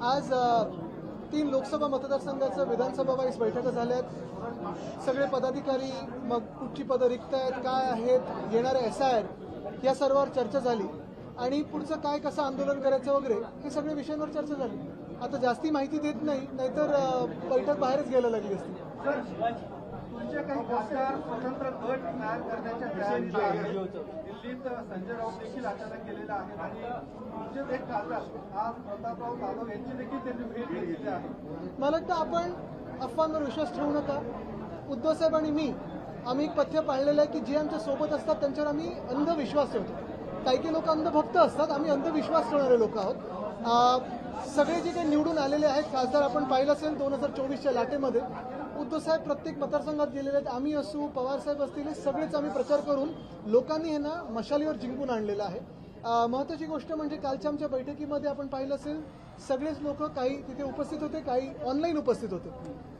आज 3 लोकसभा मतदारसंघाचं विधानसभा वाईज बैठका झाल्यात। सगळे पदाधिकारी मग कुठची पदं रिक्त आहेत, काय आहेत, येणारे SIR या सर्वांवर चर्चा झाली आणि पुढचं काय कसं आंदोलन करायचं वगैरे हे सगळे विषयांवर चर्चा झाली। आता जास्ती माहिती देत नाही, नाहीतर बैठक बाहेरच घ्यायला लागली असती। तुमचे काही खासदार स्वतंत्र गट तयार करण्याच्या तयारीत आहेत। दिल्लीत संजय राऊत देखील अचानक गेलेला आहे आणि तुमचे एक खासदार आज प्रतापराव जाधव यांची देखील त्यांनी भेट घेतली आहे। मला वाटतं आपण अफवांवर विश्वास ठेवू नका। उद्धव साहेब आणि मी आम्ही एक पथ्य पाळलेलं आहे की जे आमच्या सोबत असतात त्यांच्यावर आम्ही अंधविश्वास ठेवतो। काही लोक अंधभक्त असतात, आम्ही अंधविश्वास ठेवणारे लोक आहोत। सगळे जे काही निवडून आलेले आहेत खासदार आपण पाहिलं असेल 2024च्या लाटेमध्ये उद्धव साहेब प्रत्येक मतदारसंघात गेलेले आहेत। आम्ही असू, पवार साहेब असतील, हे सगळेच आम्ही प्रचार करून लोकांनी हे ना मशालीवर जिंकून आणलेलं आहे। महत्त्वाची गोष्ट म्हणजे कालच्या आमच्या बैठकीमध्ये आपण पाहिलं असेल सगळेच लोक काही तिथे उपस्थित होते, काही ऑनलाईन उपस्थित होते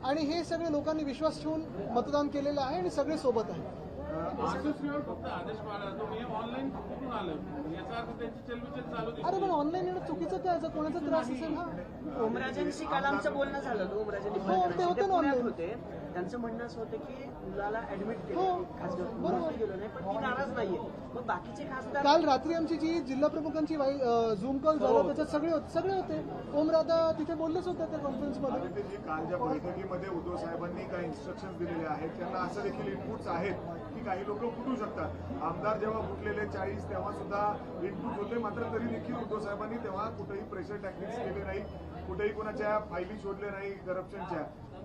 आणि हे सगळे लोकांनी विश्वास ठेवून मतदान केलेलं आहे आणि सगळे सोबत आहे। फक्त आदेश पाळला तुम्ही ऑनलाईन कुठून आलं याचा अर्थ त्यांची चलबिचल चालू आहे। अरे पण ऑनलाईन येणं चुकीचं काय? जर कोणाचा त्रास असेल ओमराजेंशी काल आमचं बोलणं झालं। ओमराजेंनी ते होते ना ऑनलाईन होते, त्यांचं म्हणणं असं होतं की मुलाला ऍडमिट हो, केलं खासदार बरोबर गेलो नाही, पण ती नाराज नाहीये। मग बाकीचे खासदार काल रात्री आमची जी जिल्हा प्रमुखांची झूम कॉल झाला त्याच्यात सगळे होते। ओमराधा तिथे बोललेच होते त्या कॉन्फरन्समध्ये। काल ज्या बैठकीमध्ये उद्धव साहेबांनी काही इन्स्ट्रक्शन दिलेले आहेत त्यांना असं देखील इनपुट्स आहेत की काही लोक फुटू शकतात। आमदार जेव्हा फुटलेले 40 तेव्हा सुद्धा इनपुट होते, मात्र तरी देखील उद्धव साहेबांनी तेव्हा कुठेही प्रेशर टॅक्टिक्स केले नाही, कुठेही कोणाच्या फायली शोधले नाही करप्शनच्या।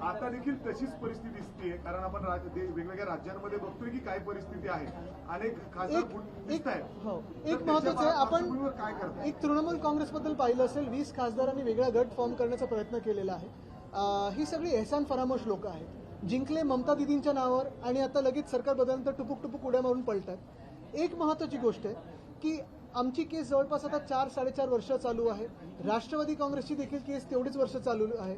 आता देखील तशीच परिस्थिती दिसतीये, कारण आपण वेगवेगळ्या राज्यांमध्ये बघतोय की काय परिस्थिती आहे। अनेक खासदार दिसत आहेत। एक महत्वाचं आहे, आपण काय करतात एक तृणमूल काँग्रेसबद्दल पाहिलं असेल 20 खासदारांनी वेगळा गट फॉर्म करण्याचा प्रयत्न केलेला आहे। ही सगळी एहसान फरामोश लोक आहेत, जिंकले ममता दिदींच्या नावावर आणि आता लगेच सरकार बदलल्यानंतर टुपुक उड्या मारून पळतात। एक महत्वाची गोष्ट आहे की आमची केस जवळपास आता 4-4.5 वर्ष चालू आहे। राष्ट्रवादी काँग्रेसची देखील केस तेवढीच वर्ष चालू आहे।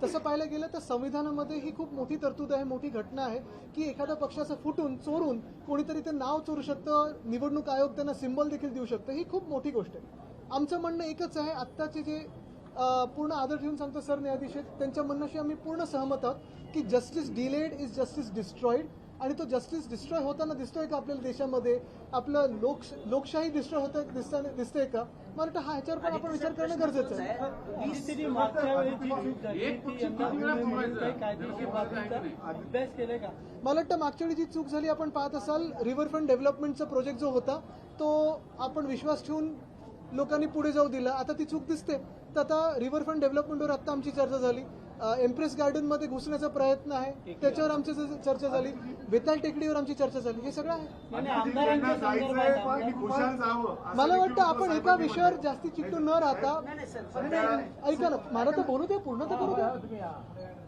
तसं पाहायला गेलं तर संविधानामध्ये ही खूप मोठी तरतूद आहे, मोठी घटना आहे की एखाद्या पक्षाचं फुटून चोरून कोणीतरी ते नाव चोरू शकतं, निवडणूक आयोग त्यांना सिम्बॉल देखील देऊ शकतं। ही खूप मोठी गोष्ट आहे। आमचं म्हणणं एकच आहे, आत्ताचे जे पूर्ण आदर ठेवून सांगतो सरन्यायाधीश आहेत त्यांच्या म्हणण्याशी आम्ही पूर्ण सहमत आहोत की justice delayed is justice destroyed आणि तो जस्टिस डिस्ट्रॉय होताना दिसतोय का आपल्याला देशामध्ये? आपलं लोकशाही डिस्ट्रॉय होत दिसतंय का? मला वाटतं ह्याच्यावर पण आपण विचार करणं गरजेचं आहे। मला वाटतं मागच्या वेळी जी चूक झाली आपण पाहत असाल, रिव्हरफ्रंट डेव्हलपमेंटचा प्रोजेक्ट जो होता तो आपण विश्वास ठेवून लोकांनी पुढे जाऊ दिला, आता ती चूक दिसते। तर आता रिव्हरफ्रंट डेव्हलपमेंटवर आता आमची चर्चा झाली। एम्प्रेस गार्डनमध्ये घुसण्याचा प्रयत्न आहे त्याच्यावर आमची चर्चा झाली, बेताल टेकडीवर आमची चर्चा झाली, हे सगळं आहे। मला वाटतं आपण एका विषयावर जास्ती चिकटून न राहता, ऐका ना मला तर बोलू दे, पूर्ण तर करू द्या।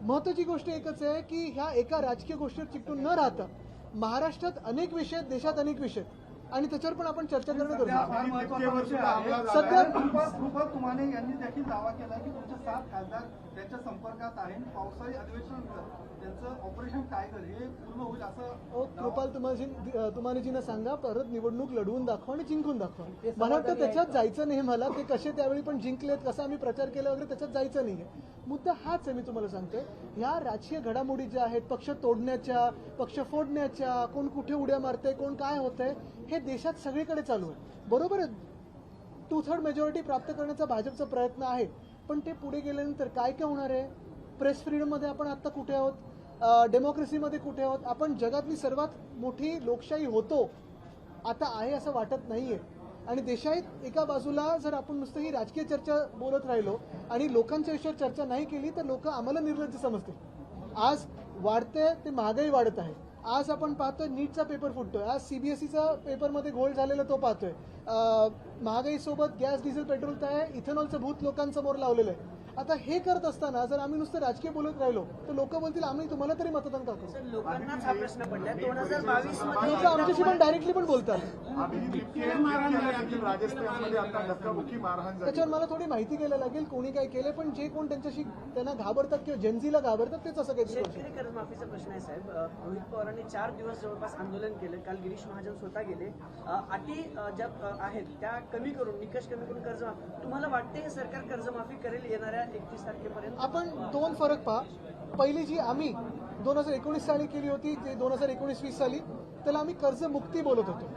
महत्वाची गोष्ट एकच आहे की ह्या एका राजकीय गोष्टीवर चिकटून न राहता महाराष्ट्रात अनेक विषय आहेत, देशात अनेक विषय आहेत आणि त्याच्यावर पण आपण चर्चा करणं गरजेचं आहे। सध्या कृपक तुमाने यांनी देखील दावा केला की तुमचे 7 खासदार त्यांच्या संपर्कात आहे। पावसाळी अधिवेशनानंतर त्यांचं ऑपरेशन टायगर हे पूर्ण होईल असं कृपाल तुमानेजींना सांगा, परत निवडणूक लढवून दाखवा आणि जिंकून दाखवा। मला वाटतं त्याच्यात जायचं नाही, मला ते कसे त्यावेळी पण जिंकलेत, कसा आम्ही प्रचार केला वगैरे त्याच्यात जायचं नाहीये। मुद्दा हाच आहे, मी तुम्हाला सांगतोय ह्या राजकीय घडामोडी ज्या आहेत, पक्ष तोडण्याच्या, पक्ष फोडण्याच्या, कोण कुठे उड्या मारतंय, कोण काय होतंय, हे देशात सगळीकडे चालू आहे। बरोबर आहे, 2/3 मेजॉरिटी प्राप्त करण्याचा भाजपचा प्रयत्न आहे, पण ते पुढे गेल्यानंतर काय काय होणार आहे? प्रेस फ्रीडममध्ये आपण आता कुठे आहोत? डेमोक्रेसीमध्ये कुठे आहोत? आपण जगातली सर्वात मोठी लोकशाही होतो आता आहे असं वाटत नाहीये। आणि देशात एका बाजूला जर आपण नुसतं ही राजकीय चर्चा बोलत राहिलो आणि लोकांच्या विषयावर चर्चा नाही केली तर लोक आम्हाला निर्लज्ज समजतील। आज वाढते ते महागाई वाढत आहे, आज आपण पाहतोय नीटचा पेपर फुटतोय, आज सीबीएसईचा पेपरमध्ये घोळ झालेला तो पाहतोय, महागाईसोबत गॅस डिझेल पेट्रोल काय इथेनॉलचं भूत लोकांसमोर लावलेलं आहे। आता हे करत असताना जर आम्ही नुसतं राजकीय बोलत राहिलो तर लोक बोलतील आम्ही तुम्हाला तरी मतदान का करू। लोकांनाच हा प्रश्न पडला 2022 लोक आमच्याशी पण डायरेक्टली पण बोलतात। त्याच्यावर मला थोडी माहिती घ्यायला लागेल कोणी काय केलं, पण जे कोण त्यांच्याशी त्यांना घाबरतात किंवा जेनझीला घाबरतात तेच असं काहीतरी शेतकरी कर्जमाफीचा प्रश्न आहे साहेब। रोहित पवारांनी 4 दिवस जवळपास आंदोलन केलं, काल गिरीश महाजन स्वतः गेले। अटी ज्या आहेत त्या कमी करून निकष कमी करून कर्जमाफी तुम्हाला वाटते हे सरकार कर्जमाफी करेल येणाऱ्या 31 तारखेपर्यंत? आपण दोन फरक पहा. पहिली जी आम्ही 2019 साली केली होती ते 2019-20 साली त्याला आम्ही कर्जमुक्ती बोलत होतो.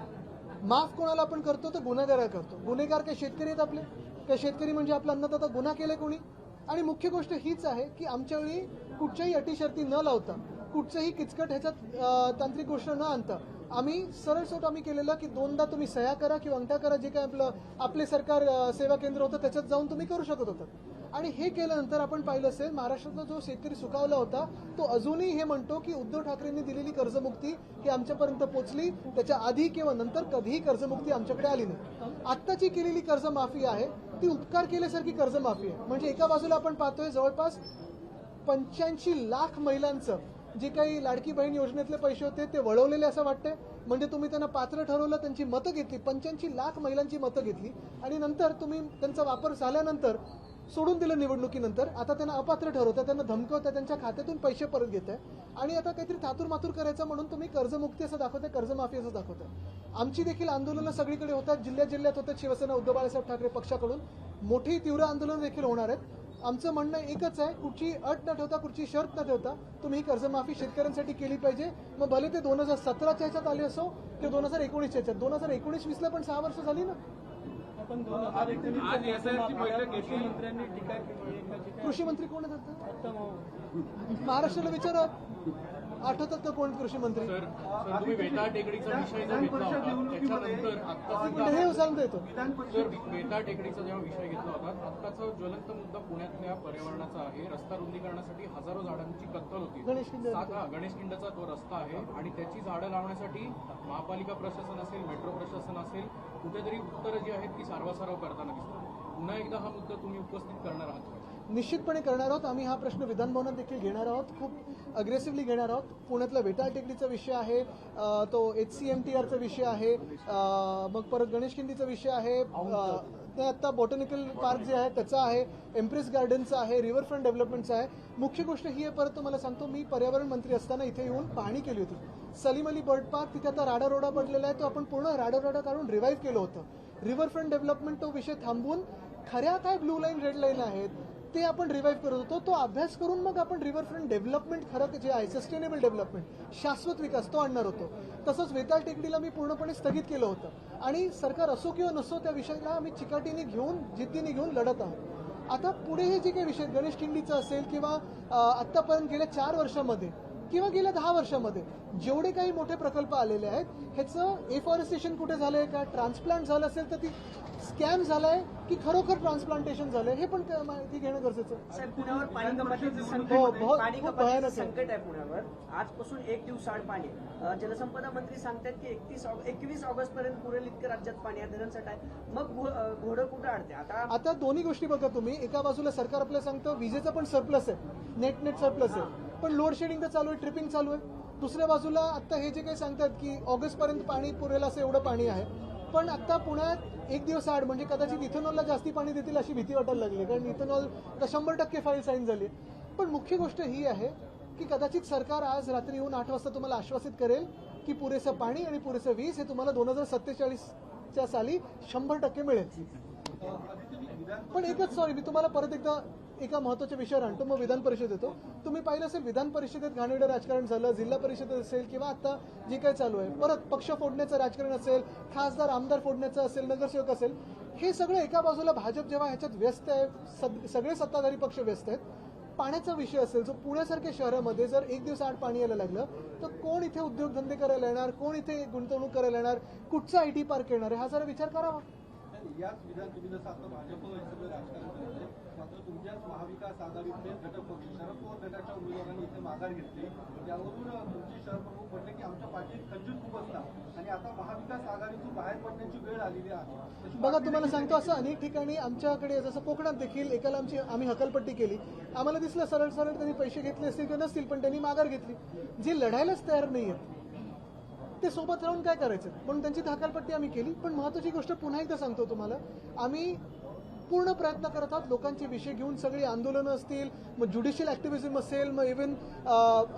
माफ कोणाला आपण करतो तर गुन्हेगार करतो. गुन्हेगार काही शेतकरी आहेत आपले, काही शेतकरी म्हणजे आपला अन्नदाता. गुन्हा केले कोणी? आणि मुख्य गोष्ट हीच आहे की आमच्या वेळी कुठच्याही अटी-शर्ती न लावता कुठचंही किचकट ह्याच्यात तांत्रिक गोष्ट न आणता आम्ही सरळ आम्ही केलेलं की 2दा तुम्ही सह्या करा किंवा अंगठा करा, जे काय आपले सरकार सेवा केंद्र होतं त्याच्यात जाऊन तुम्ही करू शकत होता. आणि हे केल्यानंतर आपण पाहिलं असेल महाराष्ट्रातला जो शेतकरी सुखावला होता तो अजूनही हे म्हणतो की उद्धव ठाकरेंनी दिलेली कर्जमुक्ती ही आमच्यापर्यंत पोहोचली, त्याच्या आधी किंवा नंतर कधीही कर्जमुक्ती आमच्याकडे आली नाही. आत्ताची केलेली कर्जमाफी आहे ती उपकार केल्यासारखी कर्जमाफी आहे. म्हणजे एका बाजूला आपण पाहतोय जवळपास 85 लाख महिलांचं जे काही लाडकी बहीण योजनेतले पैसे होते ते वळवलेले असं वाटतंय. म्हणजे तुम्ही त्यांना पात्र ठरवलं, त्यांची मतं घेतली, 85 लाख महिलांची मतं घेतली आणि नंतर तुम्ही त्यांचा वापर झाल्यानंतर सोडून दिलं निवडणुकीनंतर. आता त्यांना अपात्र ठरवता, त्यांना धमकवता, त्यांच्या खात्यातून पैसे परत घेताय आणि आता काहीतरी थातूरमातूर करायचं म्हणून तुम्ही कर्जमुक्ती असं दाखवताय, कर्जमाफी असं दाखवताय. आमची देखील आंदोलनं सगळीकडे होतात, जिल्ह्यात होतात. शिवसेना उद्धव बाळासाहेब ठाकरे पक्षाकडून मोठी तीव्र आंदोलनं देखील होणार आहेत. आमचं म्हणणं एकच आहे, कुठची अट न ठेवता, कुठची शर्त न ठेवता तुम्ही ही कर्जमाफी शेतकऱ्यांसाठी केली पाहिजे. मग भले ते 2017च्या ह्याच्यात आले असो किंवा 2019च्या ह्याच्यात. 2019-20ला पण 6 वर्ष झाली ना. आज एसआयची बैठक घेतली. मंत्र्यांनी टीका केली. कृषी मंत्री कोण आहेत आता? महाराष्ट्राला विचारा, आठवतात का कोण कृषी मंत्री? सर तुम्ही वेताळ टेकडीचा विषय जो घेतला होता त्याच्यानंतर आता पण हे सांगता येतो. सर वेताळ टेकडीचा जेव्हा विषय घेतला होता आत्ताचा ज्वलंत मुद्दा पुण्यातल्या पर्यावरणाचा आहे. रस्ता रुंदीकरणासाठी हजारो झाडांची कत्तल होती. गणेश खिंडचा तो रस्ता आहे आणि त्याची झाडं लावण्यासाठी महापालिका प्रशासन असेल, मेट्रो प्रशासन असेल, कुठेतरी उत्तरं जी आहेत ती सारवासारव करताना दिसतात. पुन्हा एकदा हा मुद्दा तुम्ही उपस्थित करणार आहात? निश्चितपणे करणार आहोत. आम्ही हा प्रश्न विधानभवनात देखील घेणार आहोत, खूप अग्रेसिव्हली घेणार आहोत. पुण्यातला वेताळ टेकडीचा विषय आहे, तो HCMTRचा विषय आहे, मग परत गणेशखिंडीचा विषय आहे, ते आता बॉटॅनिकल पार्क जे आहे त्याचा आहे, एम्प्रेस गार्डनचा आहे, रिव्हरफ्रंट डेव्हलपमेंटचा आहे. मुख्य गोष्ट ही आहे, परत तुम्हाला सांगतो, मी पर्यावरण मंत्री असताना इथे येऊन पाहणी केली होती. सलीम अली बर्ड पार्क, तिथे आता राडारोडा पडलेला आहे, तो आपण पूर्ण राडारोडा काढून रिवाईव्ह केलं होतं. रिव्हरफ्रंट डेव्हलपमेंट तो विषय थांबवून खऱ्या काय ब्लू लाईन रेड लाईन आहेत ते आपण रिवाईव्ह करत होतो. तो अभ्यास करून मग आपण रिव्हरफ्रंट डेव्हलपमेंट खरं जे आहे सस्टेनेबल डेव्हलपमेंट, शाश्वत विकास, तो आणणार होतो. तसंच वेताळ टेकडीला मी पूर्णपणे स्थगित केलं होतं आणि सरकार असो किंवा नसो त्या विषयाला आम्ही चिकाटीने घेऊन, जिद्दीने घेऊन लढत आहोत. आता पुढे हे जे काही विषय गणेशखिंडीचा असेल किंवा आतापर्यंत गेल्या 4 वर्षामध्ये किंवा गेल्या 10 वर्षामध्ये जेवढे काही मोठे प्रकल्प आलेले आहेत ह्याचं एफॉरेस्टेशन कुठे झालंय का, ट्रान्सप्लांट झालं असेल तर ती स्कॅम झालाय की खरोखर ट्रान्सप्लांटेशन झालंय हे पण माहिती घेणं गरजेचं आहे. साहेब, पुण्यावर पाणी कपातीचं संकट हो, आहे. बहुत- पाणी खूप कपातीचं भयानक आहे. संकट आहे पुण्यावर. आजपासून 1 दिवसाआड पाणी आहे. जलसंपदा मंत्री सांगतात की 21 ऑगस्ट पर्यंत पुरेल इतकं राज्यात पाणी आहे, धरणसाठा आहे. मग घोडं कुठं अडते आता दोन्ही गोष्टी बघा तुम्ही. एका बाजूला सरकार आपल्याला सांगतं विजेचा पण सरप्लस आहे, नेट सरप्लस आहे, पण लोड शेडिंग तर चालू आहे, ट्रिपिंग चालू आहे. दुसऱ्या बाजूला आता हे जे काही सांगतात की ऑगस्ट पर्यंत पाणी पुरेल असं एवढं पाणी आहे, पण आता पुण्यात 1 दिवस आड म्हणजे कदाचित इथेनॉलला जास्ती पाणी देतील अशी भीती वाटायला लागली, कारण इथेनॉल आता 100% फाईल साईन झाली. पण मुख्य गोष्ट ही आहे की कदाचित सरकार आज रात्री येऊन 8 वाजता तुम्हाला आश्वासित करेल की पुरेसं पाणी आणि पुरेसं वीज हे तुम्हाला 2047च्या साली 100% मिळेल. पण एकच मी तुम्हाला परत एकदा एका महत्वाच्या विषयावर आणतो, मग विधान परिषद येतो. तुम्ही पाहिलं असेल विधान परिषदेत घाणेरडं राजकारण झालं, जिल्हा परिषदेत असेल किंवा आता जे काही चालू आहे, परत पक्ष फोडण्याचं राजकारण असेल, खासदार आमदार फोडण्याचं असेल, नगरसेवक असेल, हे सगळं एका बाजूला भाजप जेव्हा ह्याच्यात व्यस्त आहे, सगळे सत्ताधारी पक्ष व्यस्त आहेत. पाण्याचा विषय असेल, जो पुण्यासारख्या शहरामध्ये जर 1 दिवस आड पाणी यायला लागलं तर कोण इथे उद्योगधंदे करायला येणार, कोण इथे गुंतवणूक करायला येणार, कुठचा IT पार्क येणार आहे, हा जरा विचार करावा. याच विधान तुम्ही जसं आता भाजप हे सगळं राजकारण करते, मात्र तुमच्याच महाविकास आघाडीतले घटक पक्ष शरद पवार गटाच्या उमेदवारांनी इथे माघार घेतली. त्यावरून तुमचे शहर प्रमुख म्हटले की आमच्या पाठीत खंजीर खूप असतात आणि आता महाविकास आघाडीतून बाहेर पडण्याची वेळ आलेली आहे. बघा तुम्हाला सांगतो, असं अनेक ठिकाणी आमच्याकडे जसं कोकणात देखील एकाला आम्ही हकलपट्टी केली, आम्हाला दिसलं सरळ त्यांनी पैसे घेतले असतील किंवा नसतील, पण त्यांनी माघार घेतली. जे लढायलाच तयार नाही आहेत ते सोबत राहून काय करायचं, म्हणून त्यांची हकालपट्टी आम्ही केली. पण महत्वाची गोष्ट पुन्हा एकदा सांगतो तुम्हाला, आम्ही पूर्ण प्रयत्न करत आहोत लोकांचे विषय घेऊन. सगळी आंदोलनं असतील, मग ज्युडिशियल ऍक्टिव्हिझम असेल, मग इव्हन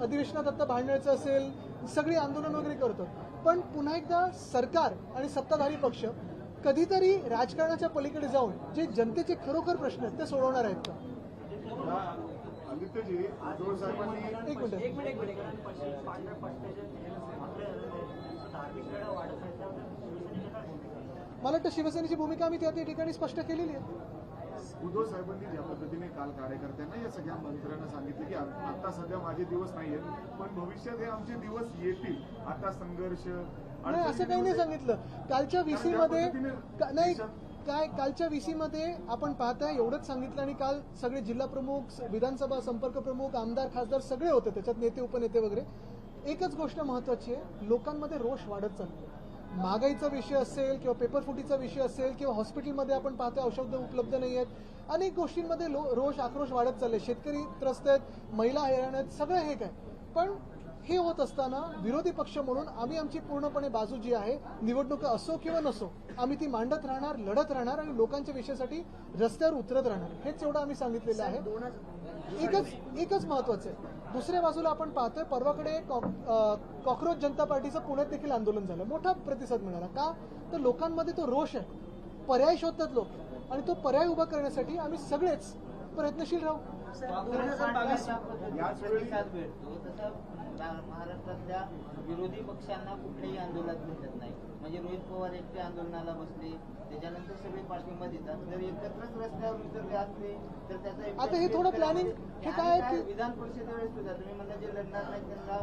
अधिवेशनात आता भांडण्याचं असेल, सगळी आंदोलन वगैरे करतो. पण पुन्हा एकदा सरकार आणि सत्ताधारी पक्ष कधीतरी राजकारणाच्या पलीकडे जाऊन जे जनतेचे खरोखर प्रश्न आहेत ते सोडवणार आहेत का? आदित्यजी, उद्धव साहेबांनी एक मिनिट. मला वाटतं शिवसेनेची भूमिका आम्ही त्या ठिकाणी स्पष्ट केलेली आहे. उद्धव साहेबांनी ज्या पद्धतीने काल कार्यकर्त्यांना या सगळ्या मंत्र्यांना सांगितलं की आता सध्या माझे दिवस नाही आहेत, पण भविष्यात हे आमचे दिवस येतील. आता संघर्ष नाही असं काही नाही सांगितलं. कालच्या VC मध्ये नाही काय कालच्या VC मध्ये आपण पाहताय एवढंच सांगितलं आणि काल सगळे जिल्हा प्रमुख, विधानसभा संपर्क प्रमुख, आमदार, खासदार सगळे होते, त्याच्यात नेते, उपनेते वगैरे. एकच गोष्ट महत्वाची आहे, लोकांमध्ये रोष वाढत चालतो. महागाईचा विषय असेल किंवा पेपरफुटीचा विषय असेल किंवा हॉस्पिटलमध्ये आपण पाहतोय औषध उपलब्ध नाही आहेत, अनेक गोष्टींमध्ये रोष आक्रोश वाढत चालले. शेतकरी त्रस्त आहेत, महिला हैराण आहेत, सगळं हे काय. पण हे होत असताना विरोधी पक्ष म्हणून आम्ही आमची पूर्णपणे बाजू जी आहे, निवडणूक असो किंवा नसो, आम्ही ती मांडत राहणार, लढत राहणार आणि लोकांच्या विषयासाठी रस्त्यावर उतरत राहणार. हेच एवढं आम्ही सांगितलेलं आहे. एकच महत्वाचं आहे. दुसऱ्या बाजूला आपण पाहतोय परवाकडे कॉक्रोच जनता पार्टीचं पुण्यात देखील आंदोलन झालं, मोठा प्रतिसाद मिळाला. का तर लोकांमध्ये तो रोष आहे, पर्याय शोधतात लोक, आणि तो पर्याय उभा करण्यासाठी आम्ही सगळेच प्रयत्नशील राहू. 2022 प्रतिसाद भेटतो तसं महाराष्ट्रातल्या विरोधी पक्षांना कुठल्याही आंदोलनात भेटत नाही. म्हणजे रोहित पवार एकटे आंदोलनाला बसले, त्याच्यानंतर सगळे पाठिंबा देतात. जर एकत्रच रस्त्यावर उतरले असले तर त्याचा आता हे थोडं प्लॅनिंग हे काय आहे की विधान परिषदेवेळेस सुद्धा तुम्ही म्हणता जे लढणार नाही त्यांना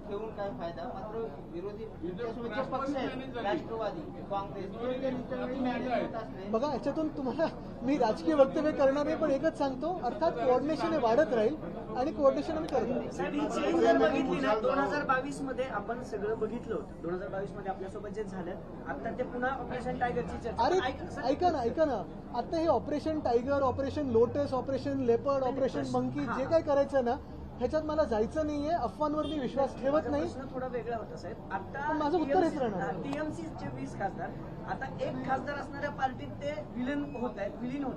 ठेवून काय फायदा. मात्र विरोधी त्यासोबतचे पक्ष आहेत, राष्ट्रवादी, काँग्रेस, होत असले. बघा याच्यातून तुम्हाला मी राजकीय वक्तव्य करणार नाही, पण एकच सांगतो, अर्थात कोऑर्डिनेशन हे वाढत राहील आणि कोऑर्डिनेशन आम्ही करत राहू. साहेब, ही चेंज जर बघितली ना, 2022 मध्ये आपण सगळं बघितलं होतं. 2022 मध्ये आपल्यासोबत जे झालं, आता ते पुन्हा ऑपरेशन टायगरची चर्चा. अरे ऐका ना, आता हे operation tiger, operation lotus, operation leopard, operation monkey जे काय करायचं ना, ह्याच्यात मला जायचं नाहीये. अफवांवर मी विश्वास ठेवत नाही. प्रश्न थोडा वेगळा होता साहेब. आता माझं उत्तर हेच राहणार. टीएमसीचे 20 खासदार, आता एक खासदार असणाऱ्या पार्टीत ते विलीन होत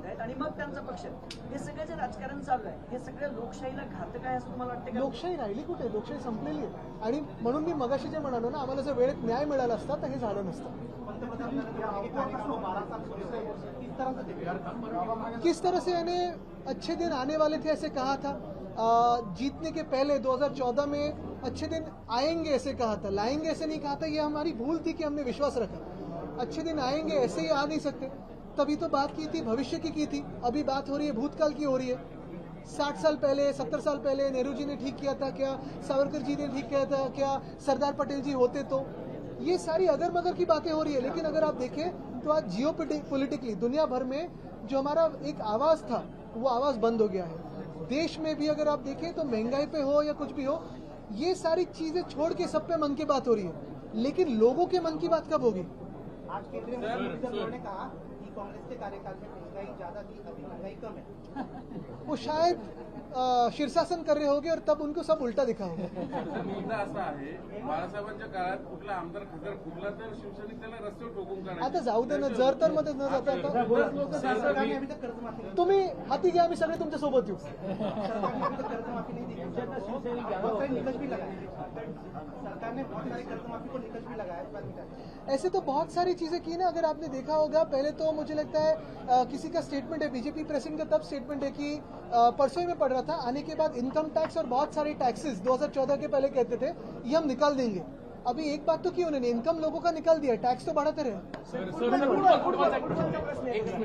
आहेत आणि मग त्यांचा पक्ष. हे सगळं जे राजकारण चालू आहे, हे सगळं लोकशाहीला घातक आहे असं तुम्हाला वाटतं का? लोकशाही राहिली कुठे? लोकशाही संपलेली आहे. आणि म्हणून मी मगाशी जे म्हणालो ना, आम्हाला जर वेळेत न्याय मिळाला असता तर हे झालं नसतं. किस तरह से यानी अच्छे दिन आने वाले थे ऐसे कहा था, जीतने के पहले 2014 में अच्छे दिन आएंगे ऐसे कहा था, लाएंगे ऐसे नहीं कहा था. ये हमारी भूल थी कि हमने विश्वास रखा. अच्छे दिन आएंगे ऐसे ही आ नहीं सकते. तभी तो बात की थी, भविष्य की थी. अभी बात हो रही है भूतकाल की हो रही है. 60 साल पहले, 70 साल पहले नेहरू जी ने ठीक किया था क्या? सावरकर जी ने ठीक किया था क्या? सरदार पटेल जी होते तो? ये सारी अगर मगर की बातें हो रही है. लेकिन अगर आप देखें तो आज जियो पॉलिटिकली दुनिया भर में जो हमारा एक आवाज था वो आवाज बंद हो गया है. देश में भी अगर आप देखें तो महंगाई पे हो या कुछ भी हो, ये सारी चीजें छोड़ के सब पे मन की बात हो रही है. लेकिन लोगों के मन की बात कब होगी? आज केंद्रीय मंत्रिमंडल ने कहा कि कांग्रेस के कार्यकाल में महंगाई ज्यादा थी, अभी महंगाई कम है. वो शायद शीर्षासन कर रहे होंगे और तब उनको सब उल्टा दिखा होगा. मुद्दा असा आहे, बाळासाहेबांच्या काळात कुठला आमदार खासदार फुटला तर शिवसेनेत त्याला रस्त्यावर ठोकून काढायचं. आता जाऊ दे ना, जर तर मध्ये न जाता सरकारने अभी तक कर्जमाफी तुम्ही हाती घ्या, आम्ही सगळे तुमच्या सोबत येऊ. कर्जमाफी नहीं दी. बहुत सारे निकष भी लगाए. सरकार ने बहुत सारी कर्जमाफी को निकष भी लगाया. इस बात में क्या? ऐसे तो बहुत सारी चीजें की ना, अगर आपने देखा होगा. पहले तो मुझे लगता है किसी का स्टेटमेंट है, बीजेपी प्रेसिडेंट का तब स्टेटमेंट है कि परसों ही में पढ़ रहा था, आने के बाद इनकम टैक्स और बहुत सारे टैक्सेस 2014 के पहले कहते थे ये हम निकाल देंगे. अभी एक बात तो की उन्होंने, इनकम लोगों का निकाल दिया, टैक्स तो बढ़ाते रहे.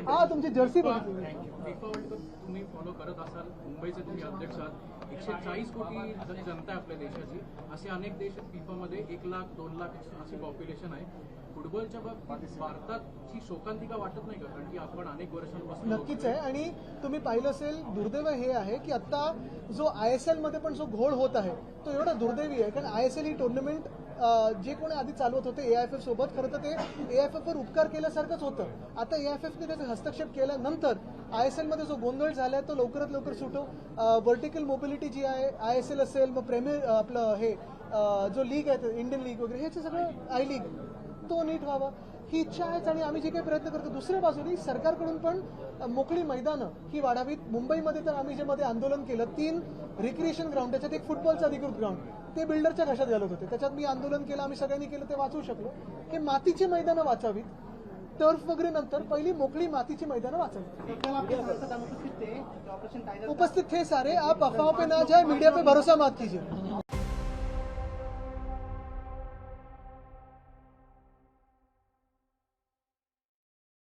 हाँ, तुमची जर्सी बघितली. फिफा वर्ल्ड कप तुम्ही फॉलो करत असाल, मुंबईचे तुम्ही अध्यक्ष आहात. 140 कोटी जनता आहे आपल्या देशाची. असे अनेक देश आहेत फिफामध्ये, 1 लाख 2 लाख अशी पॉप्युलेशन आहे. फुटबॉलच्या बाबतीत भारताची शोकांतिका वाटत नाही का? कारण की आपण अनेक वर्षांपासून नक्कीच आहे. आणि तुम्ही पाहिलं असेल, दुर्दैव हे आहे की आता जो ISL मध्ये पण जो घोळ होत आहे तो एवढा दुर्दैवी आहे. कारण ISL ही टुर्नामेंट जे कोणी आधी चालवत होते AIFF सोबत, खरं तर ते AIFF वर उपकार केल्यासारखंच होतं. आता AIFFने त्याचा हस्तक्षेप केल्यानंतर ISL मध्ये जो गोंधळ झालाय तो लवकरात लवकर सुटो. व्हर्टिकल मोबिलिटी जी आहे, ISL असेल, मग प्रीमियर आपलं हे जो लीग आहे इंडियन लीग वगैरे, हे सगळं आय लीग तो नीट व्हावा ही इच्छा आहेच. आणि आम्ही जे काही प्रयत्न करतो, दुसऱ्या बाजूने सरकारकडून पण मोकळी मैदानं ही वाढावीत. मुंबईमध्ये तर आम्ही जे मध्ये आंदोलन केलं, 3 रिक्रिएशन ग्राउंड, त्याच्यात एक फुटबॉलचं अधिकृत ग्राउंड, ते बिल्डरच्या घशात घालत होते. त्याच्यात मी आंदोलन केलं, आम्ही सगळ्यांनी केलं, ते वाचवू शकलो. हे मातीची मैदानं वाचावीत, टर्फ वगैरे नंतर पहिली मोकळी मातीची मैदानं वाचवली। उपस्थित थे सारे, आप अफवाहों पे ना जाए, मीडिया पे भरोसा मत कीजिए।